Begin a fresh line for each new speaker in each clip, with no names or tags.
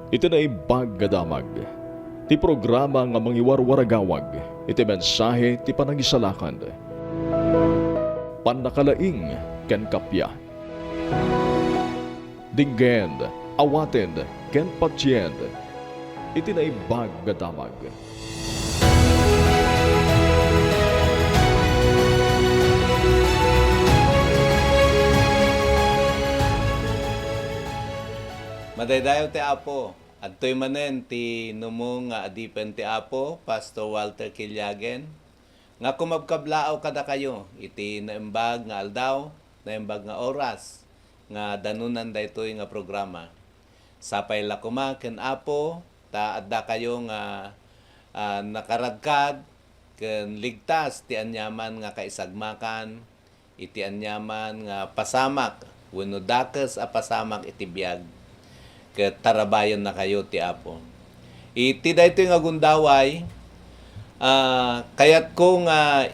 Iti na ibaggadamag. Ti programa nga mangiwarwaragawag. Iti mensahe ti panangisalakan. Panakalaing ken kapya. Dinggen, awaten, ken patsyen. Iti na ibaggadamag.
Madaydayo ti Apo, adtoy manen ti numong nga adipen ti Apo, Pastor Walter Kilyagen. Nga kumabkablaaw kada kayo, iti naimbag nga aldaw, naimbag nga oras, nga danunan daytoy nga programa. Sapay lakuma ken Apo, ta adda kayo nga nakaradkad, ken ligtas ti anyaman nga kaisagmakan, iti anyaman nga pasamak, wenno dakes a pasamak iti biag. Ket tarabayon na kayo ti Apo. Iti daytoy nga gundaway, kayat ko nga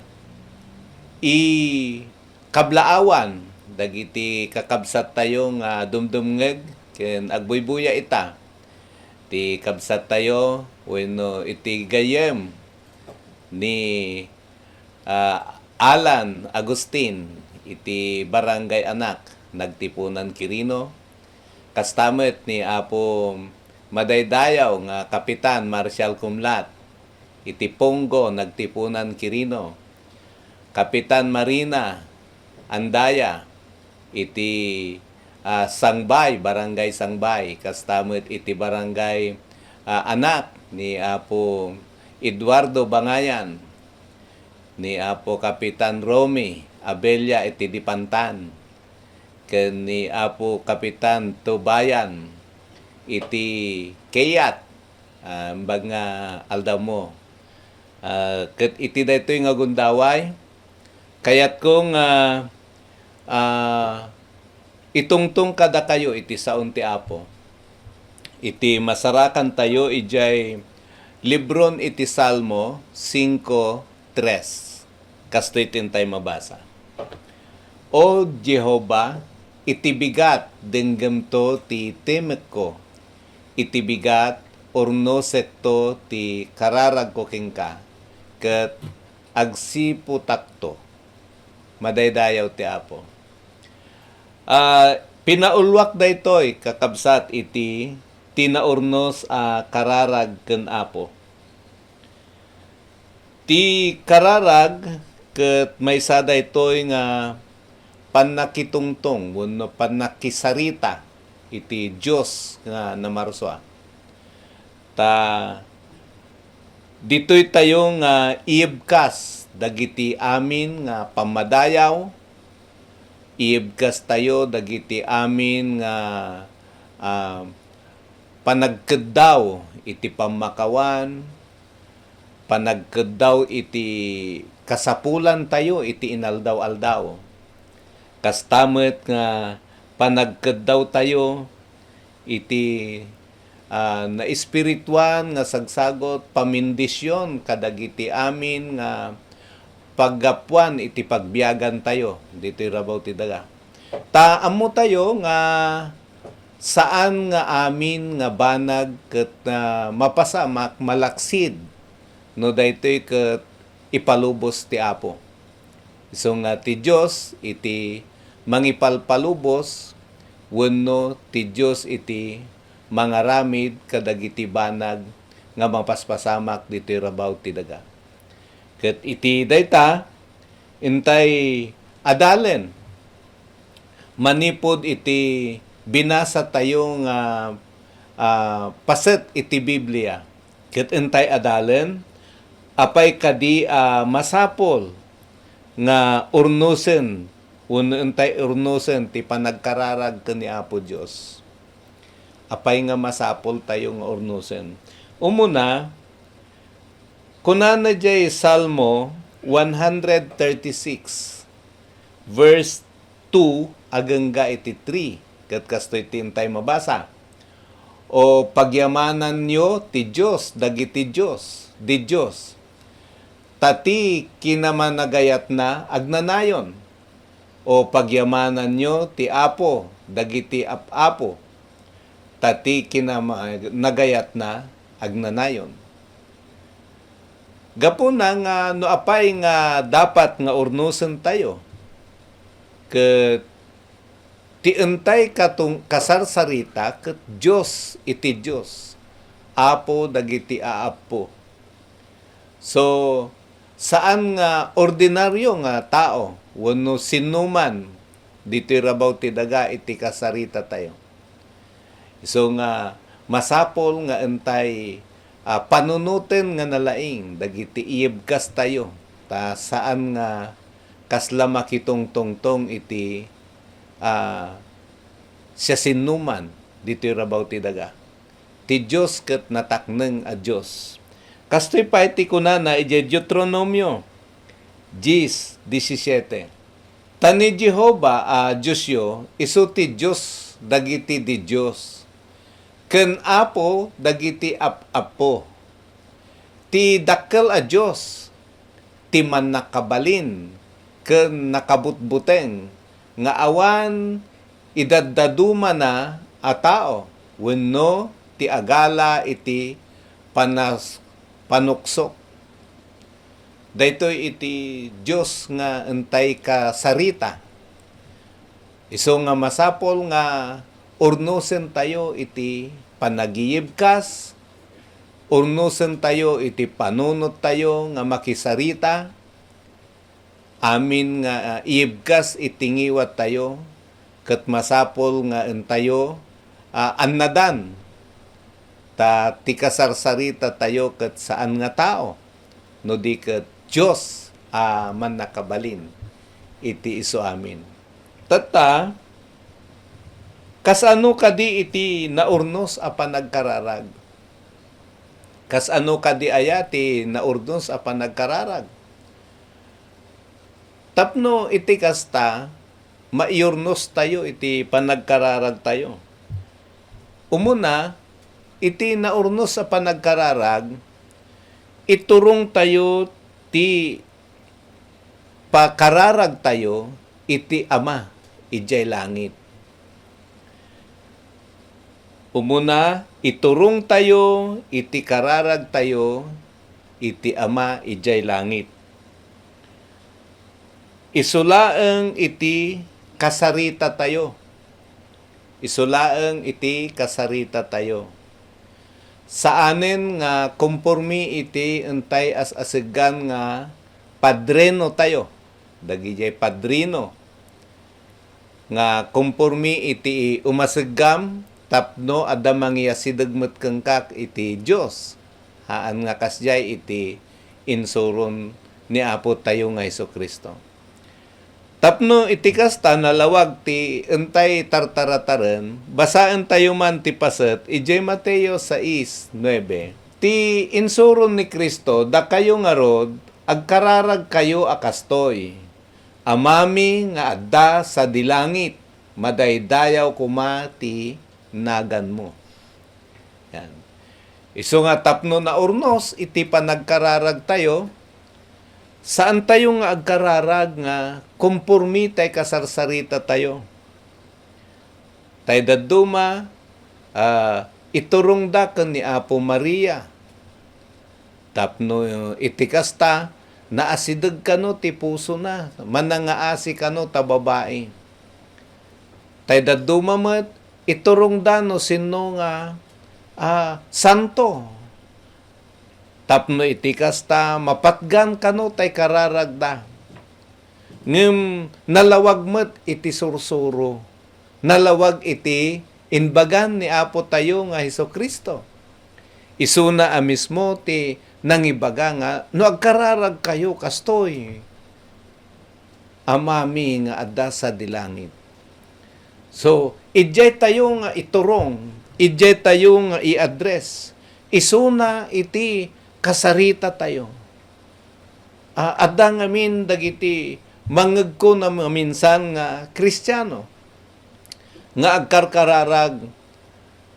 kablaawan dagiti kakabsat tayo nga dumdumngeg ken agbuybuya ita. Ti kabsat tayo wenno iti gayem ni Alan Agustin iti Barangay Anak nagtipunan Quirino. Kastamet ni Apo madaydayaw nga Kapitan Marcial Cumlat, iti Pongo nagtipunan Quirino. Kapitan Marina Andaya, iti Sangbay, Barangay Sangbay. Kastamet iti Barangay Anak ni Apo Eduardo Bangayan, ni Apo Kapitan Romy Abella iti Dipantan. Ken ni Apo Kapitan Tubayan iti Kayat mbag nga aldaw mo. Ket iti daytoy nga gundaway kayat kong itungtong kada kayo iti saon ti Apo. Iti masarakan tayo ijay libron iti Salmo 5:3. Kastoy tintay mabasa. O Jehova, itibigat denggem to ti temek ko, itibigat ornosek to ti kararag ko kengka, ket agsiputak to. Madaydayaw ti Apo. Pinaulwak daytoy kakabsat iti tinaurnos kararag ken Apo. Ti kararag ket maysa daytoy nga panakitungtong wenno panakisarita iti Dios nga namarswa. Ta ditoy tayo nga iibkas dagiti amin nga pamadayaw, iibkas tayo dagiti amin nga panagkeddaw iti pamakawan, panagkeddaw iti kasapulan tayo iti inaldaw-aldaw. Kastamet nga panagkeddaw tayo iti na espirituan nga sagsagot pamindisyon kadagiti amin nga paggapuan iti pagbiagan tayo dito'y rabaw ti daga. Taammo tayo nga saan nga amin nga banag ket mapasamak malaksid no daytoy ket ipalubos ti Apo. So nga ti Dios iti mangipalpalubos wenno ti Dios iti mangaramid kadagiti banag nga mapaspasamak dito'y rabaw ti daga. Ket iti dayta intay adalen manipod iti binasa tayo nga paset iti Biblia. Ket intay adalen apay kadi masapol nga urnusen wenno intay urnusen ti panagkararag ken ni Apo Dios. Apay nga masapol tayo nga urnusen. Umuna, kunana jay Salmo 136 verse 2 agengga iti 3 ket kastoy tintay mabasa. O pagyamanan nyo ti Dios dagiti Dios, di Dios. Tati kinamanagayat na agnanayon. O pagyamanan nyo ti Apo dagiti apo. tati nagayat na agnanayon. Gapo na nga no apay nga dapat nga urnusen tayo. Ket ti entay katong kasarsarita ket Dios iti Dios. Apo dagiti aapo. So saan nga ordinaryo nga tao wenno sinuman diti rabaw ti daga iti kasarita tayo. So nga masapol nga entay panunuten nga nalaing dagiti iibkas tayo ta saan nga kasla makitong tongtong iti siya sinuman dito rabaw ti daga. Ti Diyos ket natakneng a Diyos. Kastoy pa iti kunana iti Deuteronomio 10:17. Tani Jehova Diyos yo, isu ti Diyos dagiti di Diyos. Ken apo dagiti apo. Ti dakkel a Diyos, ti man nakabalin, ken nakabutbuteng, nga awan idaddaduma na a tao, wenno ti agala iti panuksok. Daytoy iti Diyos nga entay ka sarita. Isu nga masapol nga urnusen tayo iti panagiyibkas, urnusen tayo iti panunot tayo nga makisarita, amin nga iibkas itingiwat tayo, ket masapol nga entayo annadan, ta ti kasarsarita tayo ket saan nga tao, no di ket Diyos man nakabalin, iti isu amin. Tata, kasano kadi iti naurnos a panagkararag? Kasano kadi aya ti naurnos a panagkararag? Tapno iti kasta, maiurnos tayo iti panagkararag tayo. Umuna, iti naurnos sa panagkararag, iturong tayo ti pakararag tayo iti Ama, ijay langit. Umuna, iturong tayo, iti kararag tayo, iti Ama, ijay langit. Isulaeng iti kasarita tayo. Isulaeng iti kasarita tayo. Saanen nga kompormi iti entay as-asigan nga padrino tayo. Dagijay padrino. Nga kompormi iti umasigam tapno adda mangiyasidagmet kengkak iti Dios. Haan nga kasjay iti insuron ni Apo tayo nga Hesukristo. Tapno iti kasta nalawag ti entay tartarataren, basaan tayo man ti paset, ijay Mateo 6:9. Ti insuron ni Kristo, da kayo nga rod, agkararag kayo akastoy. Amami nga adda sa dilangit, madaydayaw kuma ti nagan mo. Yan. Isu nga tapno na urnos, iti panagkararag tayo, saan tayo nga agkararag nga kompormi tay kasarsarita tayo. Tay dadduma, iturong da ken ni Apo Maria. Tapno iti kasta, naasideg kano ti puso na, manangaasi kano ta babae. Tay dadduma met, iturong da no sino nga santo. Tapno iti kasta, mapatgan kano tay kararagda. Ngem nalawag met iti sursuro. Nalawag iti inbagan ni Apo tayo nga Hesukristo. Isuna mismo ti nangibaga nga, no agkararag kayo kastoy. Amami nga adda sa dilangit. So, ijay tayo nga iturong, ijay tayo nga i-address. Isuna iti kasarita tayo. Adda ngamin dagiti mangeg ko na minsan nga Kristiyano nga agkarkararag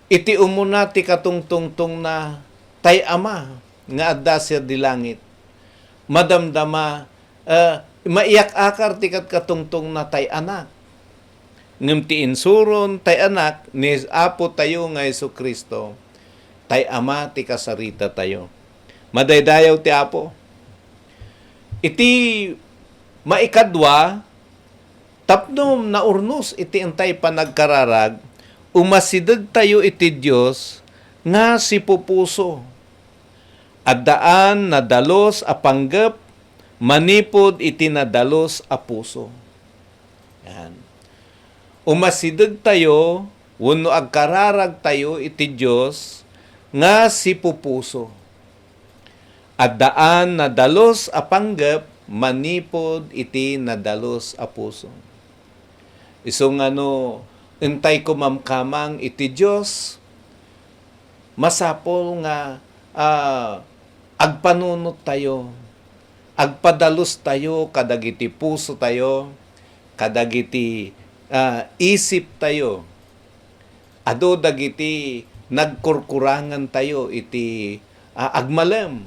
iti umuna ti katungtungtong na tay Ama nga adda sa dilangit. Madamdama maiyak akar ti katungtong na tay Anak. ngem ti insuron tay anak ni Apo tayo nga Jesucristo, tay ama ti kasarita tayo. Madaydayaw ti Apo. Iti maikadwa, tapno naurnos iti entay panagkararag, umasideg tayo iti Dios nga si pupuso. Addaan nadalos a panggep, manipod iti nadalos a puso. Yan. Umasideg tayo, wenno agkararag tayo iti Dios nga si pupuso. Addaan nadalos a panggep, manipod iti nadalos a puso. Isong entay ko mamkamang iti Dios, masapol nga agpanunot tayo, agpadalos tayo, kadagiti puso tayo, kadagiti isip tayo, ado dagiti nagkurkurangan tayo iti agmalem,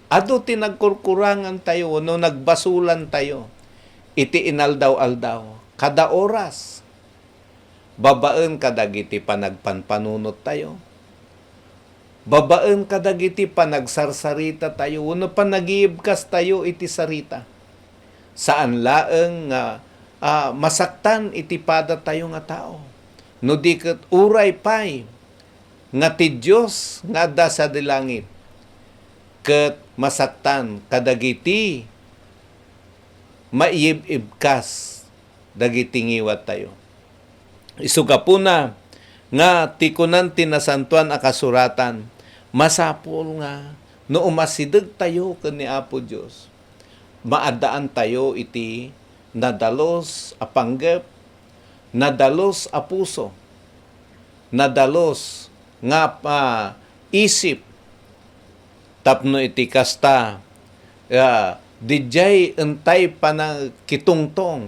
ado ti nagkurkurangan tayo, no nagbasulan tayo, iti inaldaw-aldaw, kada oras, babaen kadagiti panagpanpanunot tayo, babaen kadagiti panagsarsarita tayo, uno panagiibkas tayo iti sarita. Saan laeng masaktan iti pada tayo nga tao. No di ket uray pay nga ti Dios nga adda sa dilangit. Ket masaktan kadagiti maiyib-ibkas dagiti ngiwat tayo. Isuga po na nga tikunan tinasantuan a kasuratan, masapol nga no umasideg tayo ken ni Apo Dios, maadaan tayo iti nadalos a panggep, nadalos a puso, nadalos nga isip, tapno iti kasta dijay entay panakitungtong,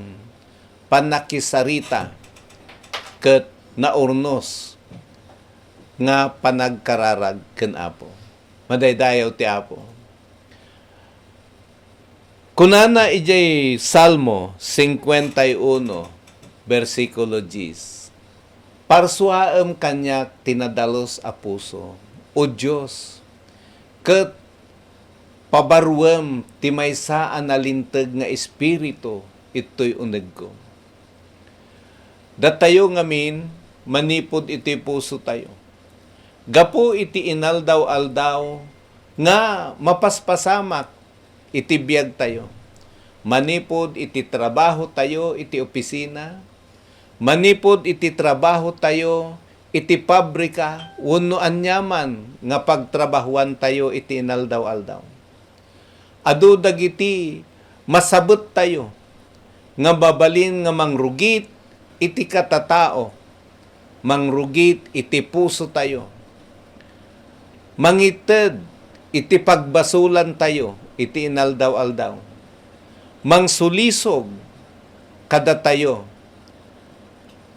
panakisarita, ket naurnos nga panagkararag ken Apo. Madaydayaw ti Apo. Kunana ijay Salmo 51, versikulo 10. Parsuaem kanya tinadalos a puso, o Dios, ket pabaruem ti maysa a nalinteg nga espiritu itoy uneg ko. Datayo ngamin, manipod iti puso tayo. Gapo iti inaldaw-aldaw nga mapaspasamak iti biyag tayo. Manipod iti trabaho tayo iti opisina. Manipod iti trabaho tayo iti pabrika. Wenno anyaman nga pagtrabahuan tayo iti inaldaw-aldaw. Adu dagiti masabot tayo nga babalin nga mangrugit iti katatao. Mangrugit iti puso tayo. Mangited iti pagbasulan tayo, iti inaldaw-aldaw. Mangsulisog kada tayo.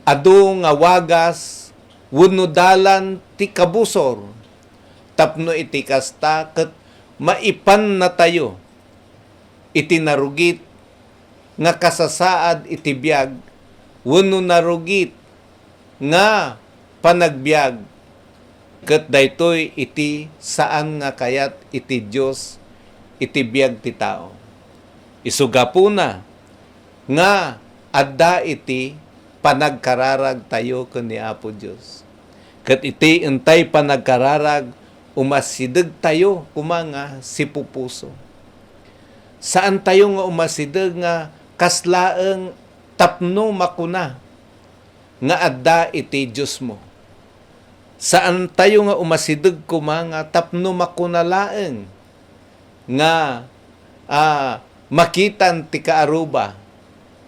Adu nga wagas, wenno dalan ti kabusor, tapno iti kasta ket maipan na tayo. Iti narugit nga kasasaad iti biag, wenno narugit nga panagbiag, ket daytoy iti saan nga kayat iti Dios iti biag ti tao. Isuga po na nga adda iti panagkararag tayo ken ni Apo Dios. Ket iti entay panagkararag umasideg tayo kumanga si pupuso. Saan tayo nga umasideg nga kaslaeng tapno makuna nga adda iti Dios mo. Saan tayo nga umasideg kumanga tapno makunalaeng nga makitan ti kaaruba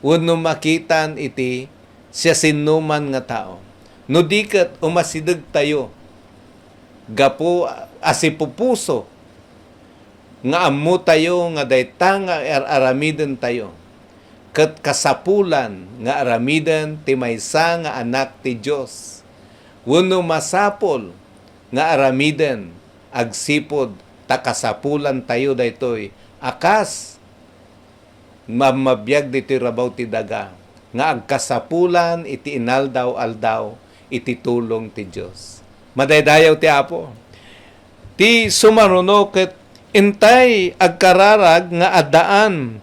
wenno makitan iti siya sinuman nga tao. No diket umasideg tayo gapo asipupuso nga ammo tayo nga dayta nga aramiden tayo ket kasapulan nga aramiden ti maysa nga anak ti Dios. Wenno masapol nga aramiden agsipod takasapulan tayo daytoy akas mamabiyag diti rabaw ti daga nga agkasapulan iti inaldaw-aldaw iti tulong ti Dios. Madaydayaw ti Apo. Ti sumaruno ket intay agkararag nga adaan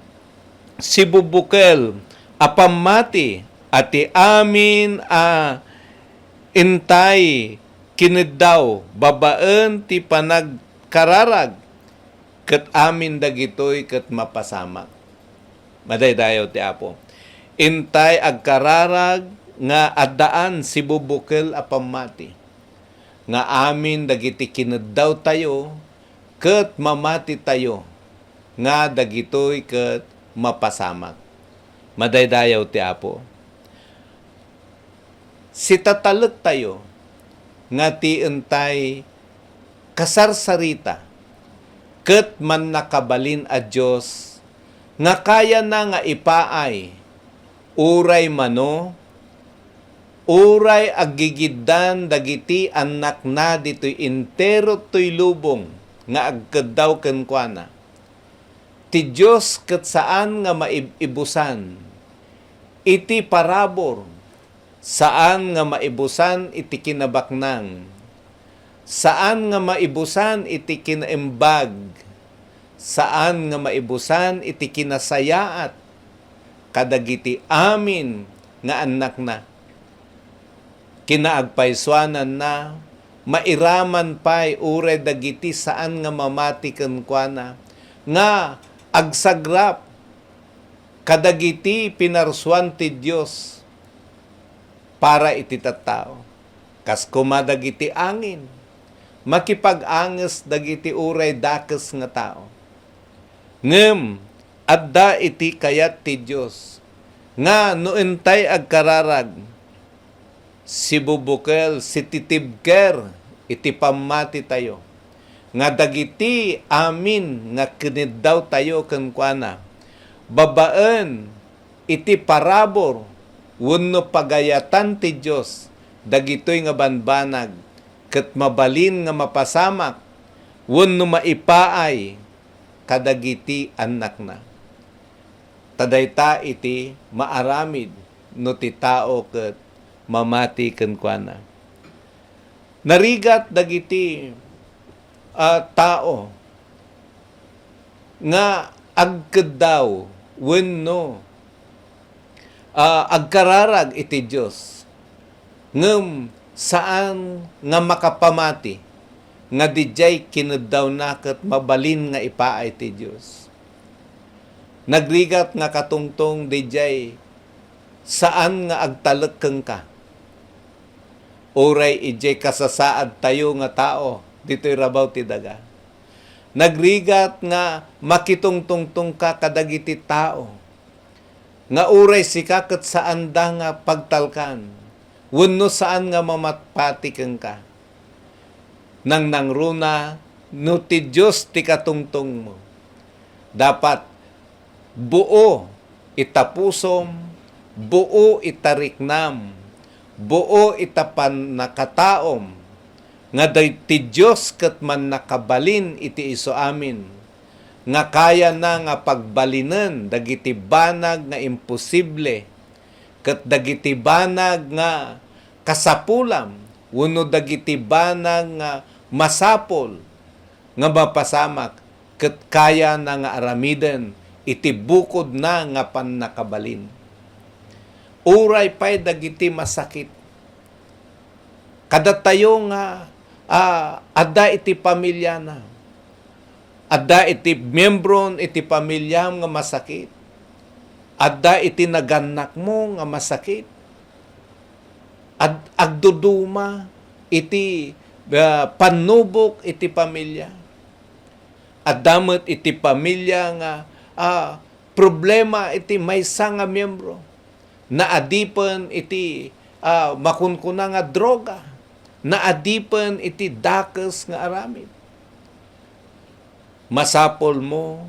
si bubukel apamati ati amin intay kiniddaw babaen ti panagkararag ket amin dagitoy ket mapasamak. Madaydayaw ti Apo. Intay agkararag nga addaan si bubukel a pamati. Nga amin dagiti kiniddaw tayo ket mamati tayo. Nga dagitoy ket mapasamak. Madaydayaw ti Apo. Si tatalek tayo nga ti entay kasarsarita ket man nakabalin a Dios nga kaya na nga ipaay uray mano uray aggigiddan dagiti anak na ditoy entero toy lubong nga agkeddaw kenkuana ti Dios ket saan nga maibusan iti parabor saan nga maibusan iti kinabaknang saan nga maibusan iti kinaimbag saan nga maibusan iti kinasayaat kadagiti amin nga anak na kinaagpaiswanan na mairaman pay uray dagiti saan nga mamati kenkuana nga agsagrap kadagiti pinarsuan ti Dios para iti tattao kas kumadagiti angin makipag-anges dagiti uray dakes nga tao ngem adda iti kayat ti Dios nga noentay agkararag si bubukel si titibker iti pamati tayo nga dagiti amin nga kiniddaw tayo kenkuana babaen iti parabor wenno pagayatan ti Dios dagitoy nga banbanag ket mabalin nga mapasamak wenno maipaay kadagiti anak na. Tadayta iti maaramid no ti tao ket mamati kenkuana. Narigat dagiti tao nga agkeddaw wenno agkararag iti Dios ngem saan nga makapamati nga dijay kinuddaw na ket mabalin nga ipaay ti Dios. Nagrigat nga katungtong dijay saan nga agtalekeng ka. Oray ijay kasasaad tayo nga tao dito'y rabaw ti daga. Nagrigat nga makitungtungtong ka kadagiti tao nga uray sika ket saan da nga pagtalkan wenno saan nga mamatpati ken ka nang nangruna no ti Dios ti katungtong mo dapat buo itapusom buo itariknam buo itapan nakataom nga ti Dios ket man nakabalin iti isu amin nga kaya na nga pagbalinen dagiti banag nga imposible ket dagiti banag nga kasapulam wenno dagiti banag nga masapol nga mapasamak ket kaya na nga aramiden iti bukod na nga pannakabalin. Uray pay dagiti masakit. Kada tayo nga adda iti pamilya na. Adda iti membron iti pamilyam nga masakit. Adda iti naganak mo nga masakit. Agduduma iti panubok iti pamilya. Addamet iti pamilya nga problema iti maysa nga miyembro. Naadipen iti makunkuna nga droga. Naadipen iti dakes nga aramid. Masapol mo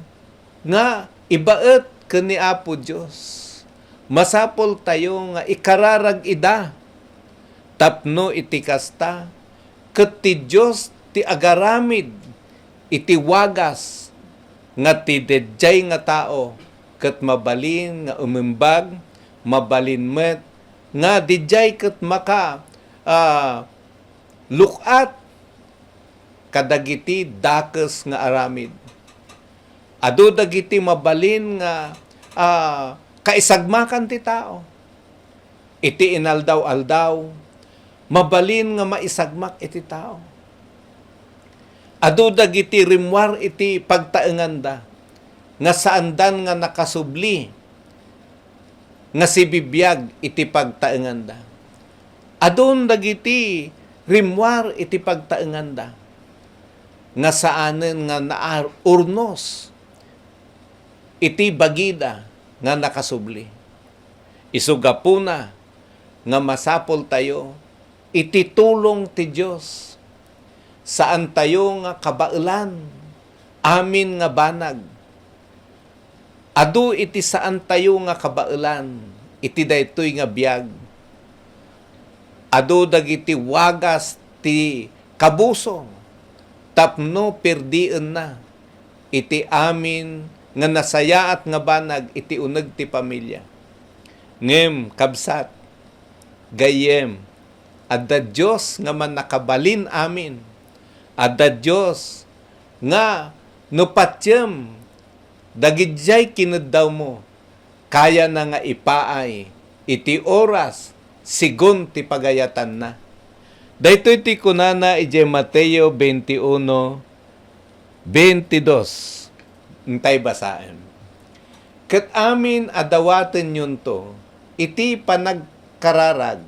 nga ibaet ken ni Apo Dios. Masapol tayo nga ikararag ida tapno iti kasta ket ti Dios ti agaramid iti wagas nga ti dedjay nga tao ket mabalin nga umimbag mabalin met nga dijay ket maka lukat kadagiti dakes nga aramid. Adu dagiti mabalin nga kaisagmakan ti tao. Iti inaldaw-aldaw, mabalin nga maisagmak iti tao. Adu dagiti rimwar iti pagtaenganda nga saandan nga nakasubli nga sibibiyag iti pagtaenganda. Adun dagiti rimwar iti pagtaenganda nga saanen nga naurnos iti bagida nga nakasubli. Isugapuna nga masapol tayo iti tulong ti Dios saan tayo nga kabailan amin nga banag. Adu iti saan tayo nga kabailan iti daytoy nga biag. Adu dagiti wagas ti kabusong tapno perdien na iti amin nga nasayaat nga banag iti uneg ti pamilya. Ngem kabsat gayem adda Dios nga man nakabalin amin. Adda Dios nga no patyem dagidjay kinuddaw mo kaya na nga ipaay iti oras sigon ti pagayatan na. Daytoy ti kunana ije Mateo 21:22. Intay basaen. Ket amin adawaten yun to, iti panagkararag,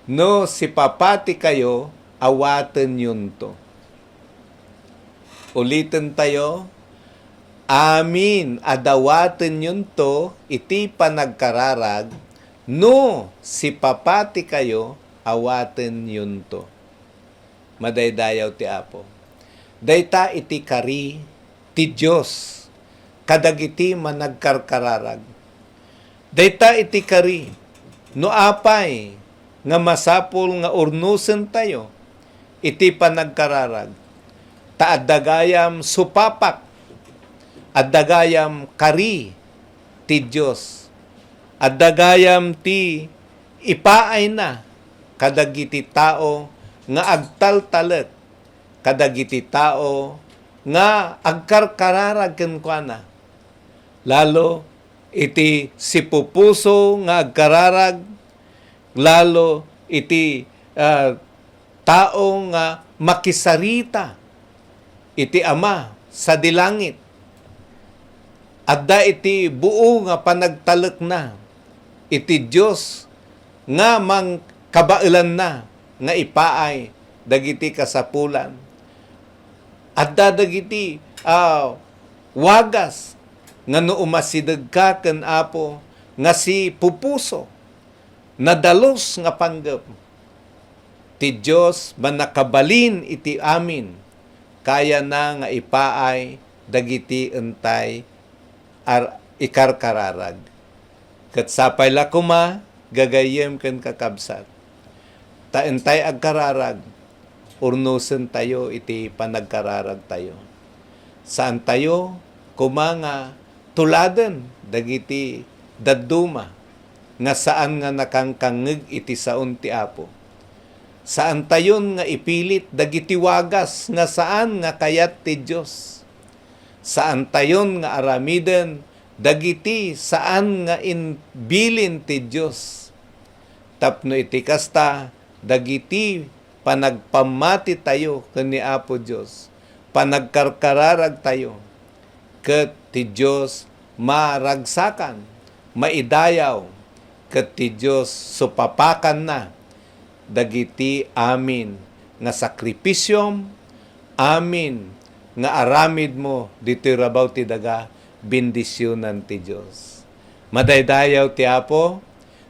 no si papati kayo, awaten yun to. Ulitin tayo, amin adawaten yun to, iti panagkararag, no si papati kayo, awaten yun to. Madaydayaw ti Apo. Dayta iti kari ti Dios kadagiti managkarkararag. Dayta iti kari no apay nga masapul nga urnusen tayo iti panagkararag. Ta addagayam supapak addagayam kari ti Dios. Addagayam ti ipaay na kadagiti tao nga agtaltalet kadagiti tao nga agkarkararag kenkwana. Lalo iti sipupuso nga agkararag, lalo iti tao nga makisarita iti Ama sa dilangit. Adda iti buo nga panagtalek na iti Dios nga mang kabailan na nga ipaay dagiti kasapulan. Adda dagiti wagas nga no umasideg ka ken Apo nga si pupuso nadalos nga panggep ti Dios manakabalin iti amin kaya na nga ipaay dagiti entay ikarkararag. Ket sapay la kuma gagayem ken kakabsat. Ta entay agkararag urnusen tayo iti panagkararag tayo. Saan tayo kumanga tuladen dagiti dadduma nga saan nga nakangkangeg iti saon ti Apo. Saan tayon nga ipilit dagiti wagas nga saan nga kayat ti Dios. Saan tayon nga aramiden dagiti saan nga inbilin ti Dios. Tapno iti kasta dagiti panagpamati tayo kani Apo Dios, panagkarkararag tayo, ket ti Dios maragsakan, maidayaw, ket ti Dios supapakan na dagiti amin nga sakripisyom, amin nga aramid mo dito'y rabaw ti daga, bendisyonan ti Dios. Madaydayaw ti Apo,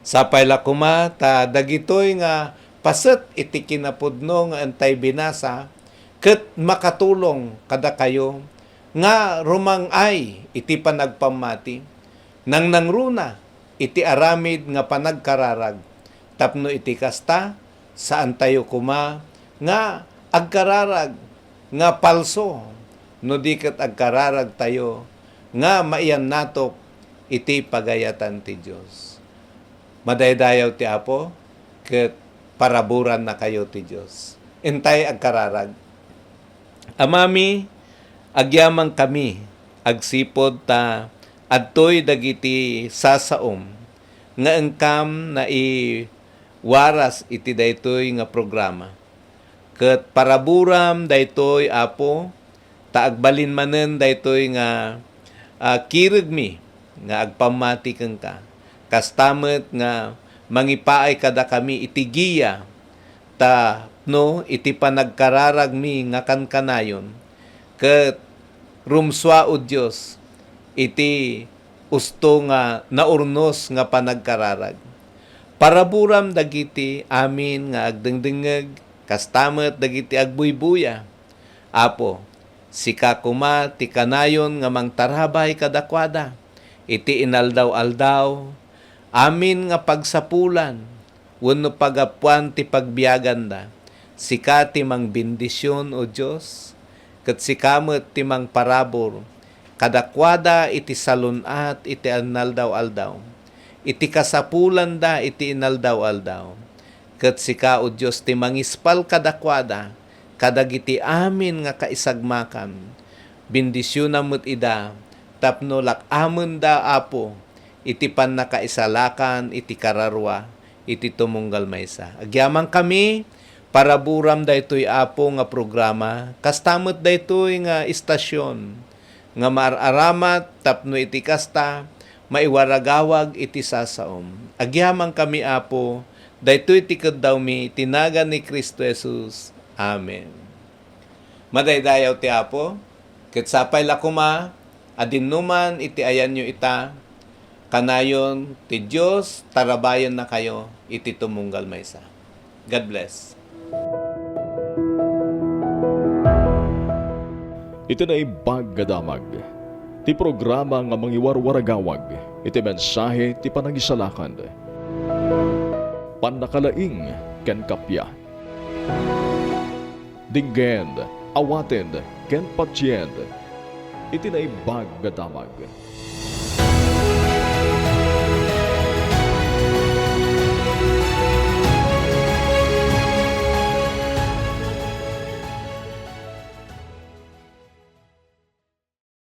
sapay la kuma ta dagitoy nga paset iti kinapudno nga antay binasa ket makatulong kada kayo nga rumangay iti panagpamati nang nangruna iti aramid nga panagkararag tapno iti kasta saan tayo kuma nga agkararag nga palso no di ket agkararag tayo nga maiyan natok iti pagayatan ti Dios. Madaydayaw ti Apo, ket paraburan na kayo ti Diyos. Intay ag kararag. Amami, agyamang kami, agsipod ta, adtoy dagiti sasaom, nga engkam na waras iti daytoy nga programa. Ket paraburam daytoy Apo, taagbalin manen daytoy nga kireg mi, nga agpamati kang ka. Kastamet nga mangipaay kada kami itigiya ta no iti panagkararag mi nga kankanayon ket rumswa o Dios iti usto nga naurnos nga panagkararag. Paraburam dagiti amin nga agdengdengeg kastamet dagiti agbuybuya. Apo, sika kuma ti kanayon nga mangtarabay kadakwada iti inaldaw-aldaw amin nga pagsapulan, wenno pagapuan ti pagbiyagan da, sika ti mang bendisyon o Diyos, ket sikamet ti mang parabor, kadakwada iti salunat iti inaldaw-aldaw, iti kasapulan da iti inaldaw-aldaw, ket sika o Diyos ti mangispal kadakwada, kadagiti amin nga kaisagmakan, bendisyonan met ida, tapno lakamen da Apo, iti pan nakaisalakan, iti kararwa, iti tumunggal maysa. Agyaman kami, paraburam daytoy Apo nga programa, kastamot daytoy nga istasyon, nga maararamat, tapno iti kasta, maiwaragawag iti sasaom. Agyaman kami Apo, daytoy ti kaddaw mi, tinagan ni Kristo Jesus. Amen. Madaydayaw ti Apo, ket sapay lakuma, adinnuman iti ayan nyo ita, kanayon ti Diyos, tarabayan na kayo, iti tumunggal maysa. God bless.
Iti na imbag gadamag. Ti programa nga mangiwarwaragawag. Iti mensahe ti panangisalakan. Panakalaing ken kapya. Dinggen, awaten, ken patsyen. Iti na imbag gadamag.